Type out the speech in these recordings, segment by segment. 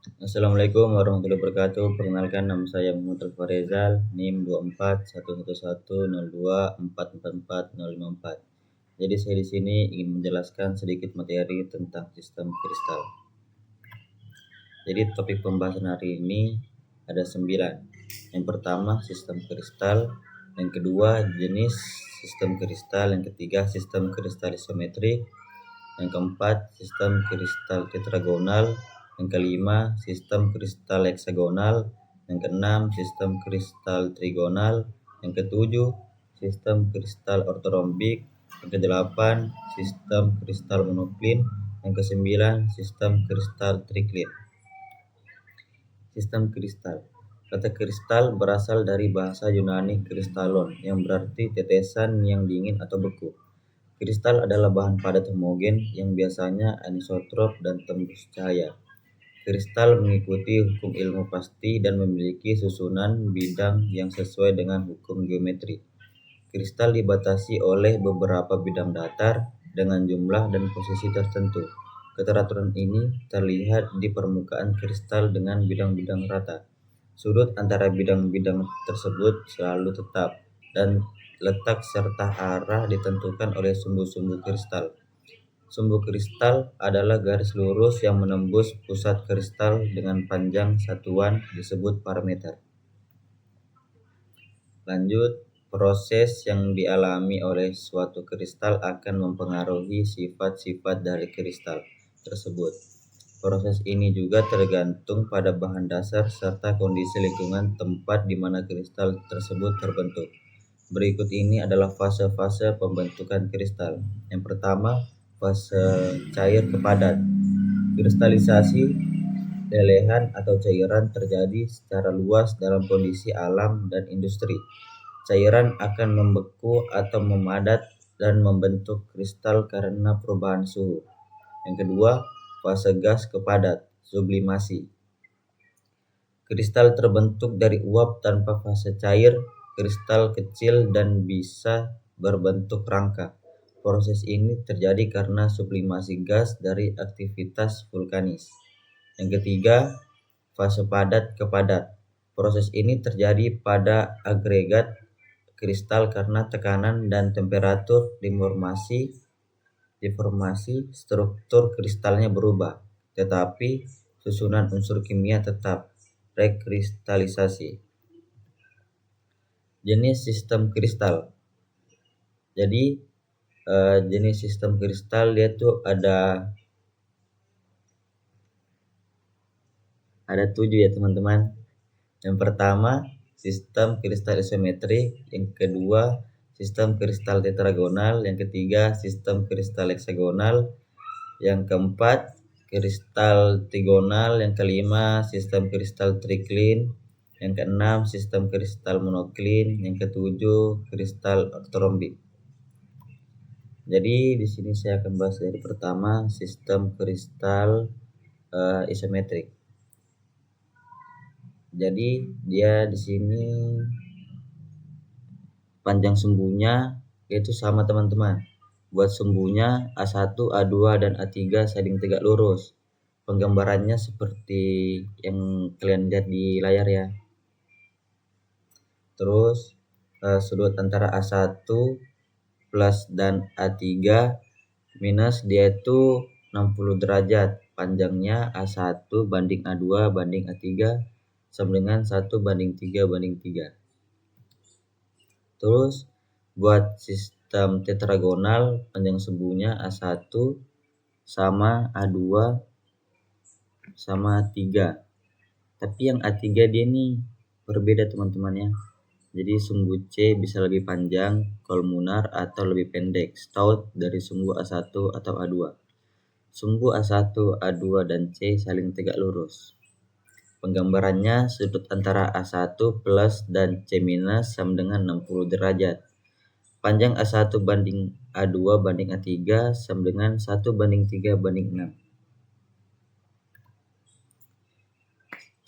Assalamualaikum warahmatullahi wabarakatuh. Perkenalkan, nama saya Muhammad Alfarezal, NIM 241102444054. Jadi saya di sini ingin menjelaskan sedikit materi tentang sistem kristal. Jadi topik pembahasan hari ini ada 9. Yang pertama sistem kristal, yang kedua jenis sistem kristal, yang ketiga sistem kristal isometrik, yang keempat sistem kristal tetragonal, yang kelima sistem kristal heksagonal, yang keenam sistem kristal trigonal, yang ketujuh sistem kristal ortorombik, yang kedelapan sistem kristal monoklin, yang kesembilan sistem kristal triklin. Sistem kristal. Kata kristal berasal dari bahasa Yunani kristalon, yang berarti tetesan yang dingin atau beku. Kristal adalah bahan padat homogen yang biasanya anisotrop dan tembus cahaya. Kristal mengikuti hukum ilmu pasti dan memiliki susunan bidang yang sesuai dengan hukum geometri. Kristal dibatasi oleh beberapa bidang datar dengan jumlah dan posisi tertentu. Keteraturan ini terlihat di permukaan kristal dengan bidang-bidang rata. Sudut antara bidang-bidang tersebut selalu tetap, dan letak serta arah ditentukan oleh sumbu-sumbu kristal. Sumbu kristal adalah garis lurus yang menembus pusat kristal dengan panjang satuan disebut parameter. Lanjut, proses yang dialami oleh suatu kristal akan mempengaruhi sifat-sifat dari kristal tersebut. Proses ini juga tergantung pada bahan dasar serta kondisi lingkungan tempat di mana kristal tersebut terbentuk. Berikut ini adalah fase-fase pembentukan kristal. Yang pertama, fase cair ke padat. Kristalisasi lelehan atau cairan terjadi secara luas dalam kondisi alam dan industri. Cairan akan membeku atau memadat dan membentuk kristal karena perubahan suhu. Yang kedua, fase gas ke padat, sublimasi. Kristal terbentuk dari uap tanpa fase cair, kristal kecil dan bisa berbentuk rangka. Proses ini terjadi karena sublimasi gas dari aktivitas vulkanis. Yang ketiga, fase padat ke padat. Proses ini terjadi pada agregat kristal karena tekanan dan temperatur deformasi struktur kristalnya berubah, tetapi susunan unsur kimia tetap. Rekristalisasi. Jenis sistem kristal. Jadi jenis sistem kristal dia tuh ada 7 ya teman-teman. Yang pertama sistem kristal isometrik, yang kedua sistem kristal tetragonal, yang ketiga sistem kristal heksagonal, yang keempat kristal trigonal, yang kelima sistem kristal triklin, yang keenam sistem kristal monoklin, yang ketujuh kristal ortorombik. Jadi di sini saya akan bahas dari pertama sistem kristal isometrik. Jadi dia di sini panjang sumbunya yaitu sama teman-teman. Buat sumbunya A1, A2 dan A3 saling tegak lurus. Penggambarannya seperti yang kalian lihat di layar ya. Terus sudut antara A1 plus dan A3 minus dia itu 60 derajat. Panjangnya A1 banding A2 banding A3 sama dengan 1:3:3. Terus buat sistem tetragonal panjang sumbunya A1 sama A2 sama A3. Tapi yang A3 dia nih berbeda teman-teman ya. Jadi sumbu C bisa lebih panjang, kolumnar atau lebih pendek, stout dari sumbu A1 atau A2. Sumbu A1, A2 dan C saling tegak lurus. Penggambarannya sudut antara A1 plus dan C minus sama dengan 60 derajat. Panjang A1 banding A2 banding A3 sama dengan 1:3:6.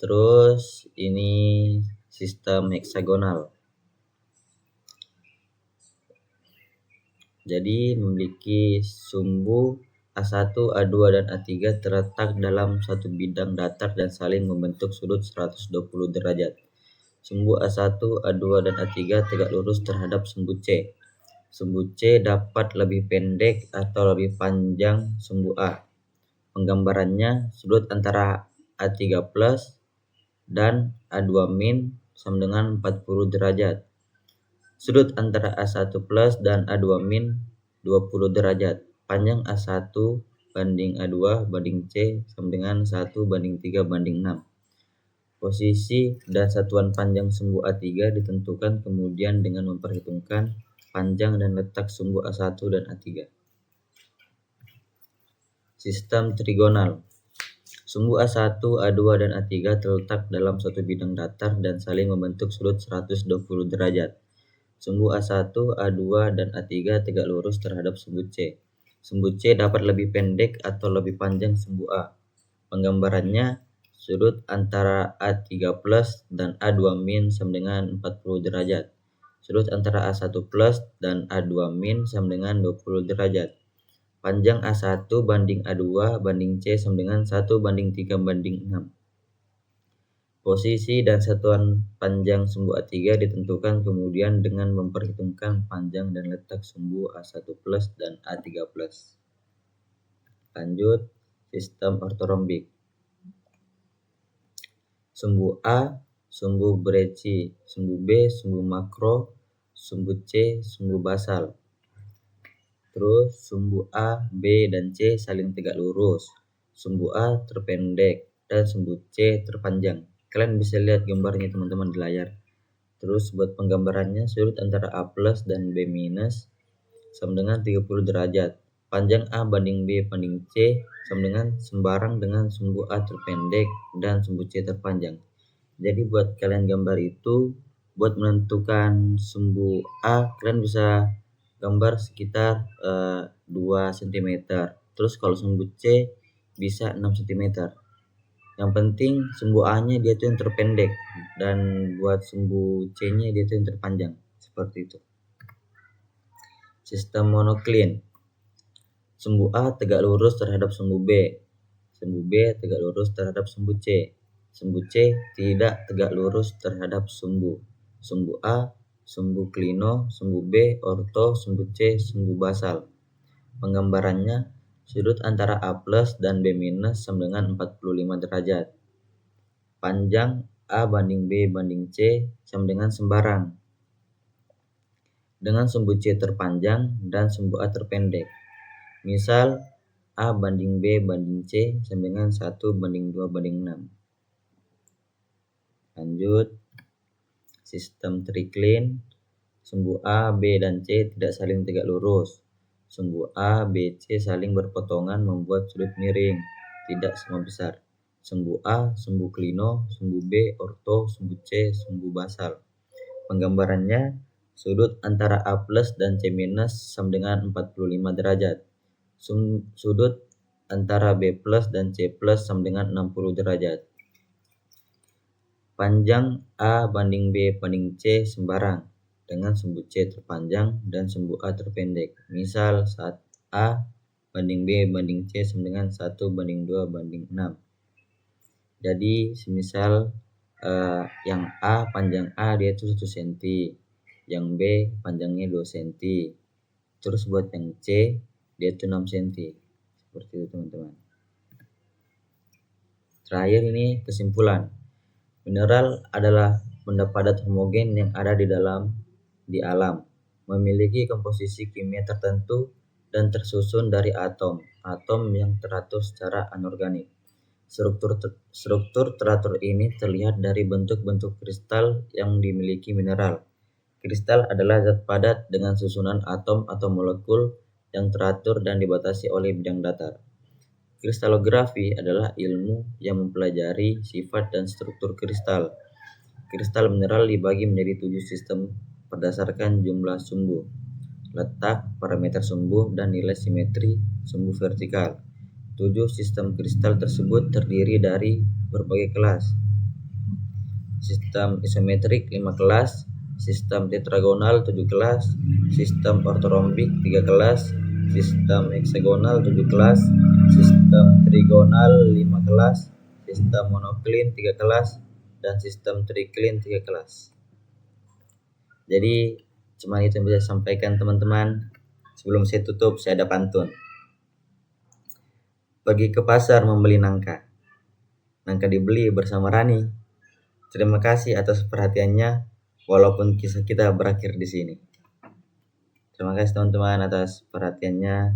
Terus ini sistem heksagonal. Jadi memiliki sumbu A1, A2, dan A3 terletak dalam satu bidang datar dan saling membentuk sudut 120 derajat. Sumbu A1, A2, dan A3 tegak lurus terhadap sumbu C. Sumbu C dapat lebih pendek atau lebih panjang sumbu A. Penggambarannya, sudut antara A3 plus dan A2 min sama dengan 40 derajat. Sudut antara A1 plus dan A2 min 20 derajat. Panjang A1 banding A2 banding C sama dengan 1 banding 3 banding 6. Posisi dan satuan panjang sumbu A3 ditentukan kemudian dengan memperhitungkan panjang dan letak sumbu A1 dan A3. Sistem trigonal. Sumbu A1, A2, dan A3 terletak dalam satu bidang datar dan saling membentuk sudut 120 derajat. Sumbu A1, A2, dan A3 tegak lurus terhadap sumbu C. Sumbu C dapat lebih pendek atau lebih panjang sumbu A. Penggambarannya, sudut antara A3 plus dan A2 min sama dengan 40 derajat. Sudut antara A1 plus dan A2 min sama dengan 20 derajat. Panjang A1 banding A2 banding C sama dengan 1 banding 3 banding 6. Posisi dan satuan panjang sumbu A3 ditentukan kemudian dengan memperhitungkan panjang dan letak sumbu A1 plus dan A3 plus. Lanjut, sistem ortorombik. Sumbu A, sumbu Brecci, sumbu B, sumbu makro, sumbu C, sumbu basal. Terus sumbu A, B, dan C saling tegak lurus. Sumbu A terpendek dan sumbu C terpanjang. Kalian bisa lihat gambarnya teman-teman di layar. Terus buat penggambarannya, sudut antara A plus dan B minus sama dengan 30 derajat. Panjang A banding B banding C sama dengan sembarang dengan sumbu A terpendek dan sumbu C terpanjang. Jadi buat kalian gambar itu, buat menentukan sumbu A, kalian bisa gambar sekitar 2 cm. Terus kalau sumbu C bisa 6 cm. Yang penting sumbu A-nya dia tuh yang terpendek dan buat sumbu C-nya dia tuh yang terpanjang. Seperti itu. Sistem monoklin. Sumbu A tegak lurus terhadap sumbu B. Sumbu B tegak lurus terhadap sumbu C. Sumbu C tidak tegak lurus terhadap sumbu. Sumbu A, sumbu klino, sumbu B, orto, sumbu C, sumbu basal. Penggambarannya, sudut antara A plus dan B minus sama dengan 45 derajat. Panjang A banding B banding C sama dengan sembarang. Dengan sumbu C terpanjang dan sumbu A terpendek. Misal, A banding B banding C sama dengan 1 banding 2 banding 6. Lanjut, sistem triklin. Sumbu A, B, dan C tidak saling tegak lurus. Sumbu A, B, C saling berpotongan membuat sudut miring, tidak sama besar. Sumbu A, sumbu klino, sumbu B, orto, sumbu C, sumbu basal. Penggambarannya, sudut antara A plus dan C minus sama dengan 45 derajat. Sudut antara B plus dan C plus sama dengan 60 derajat. Panjang A banding B banding C sembarang dengan sumbu C terpanjang dan sumbu A terpendek. Misal saat A banding B banding C sama dengan 1 banding 2 banding 6. Jadi semisal yang A panjang A dia itu 1 cm, yang B panjangnya 2 cm. Terus buat yang C dia itu 6 cm. Seperti itu teman-teman. Terakhir ini kesimpulan. Mineral adalah benda padat homogen yang ada di alam, memiliki komposisi kimia tertentu dan tersusun dari atom yang teratur secara anorganik. Struktur teratur ini terlihat dari bentuk-bentuk kristal yang dimiliki mineral. Kristal adalah zat padat dengan susunan atom atau molekul yang teratur dan dibatasi oleh bidang datar. Kristalografi adalah ilmu yang mempelajari sifat dan struktur kristal. Kristal mineral dibagi menjadi 7 sistem berdasarkan jumlah sumbu, letak, parameter sumbu, dan nilai simetri sumbu vertikal. 7 sistem kristal tersebut terdiri dari berbagai kelas. Sistem isometrik 5 kelas, sistem tetragonal 7 kelas, sistem ortorombik 3 kelas, sistem heksagonal 7 kelas, sistem trigonal 5 kelas, sistem monocline 3 kelas, dan sistem tricline 3 kelas. Jadi cuma itu yang bisa saya sampaikan teman-teman. Sebelum saya tutup, saya ada pantun. Pergi ke pasar membeli nangka. Nangka dibeli bersama Rani. Terima kasih atas perhatiannya, walaupun kisah kita berakhir di sini. Terima kasih teman-teman atas perhatiannya.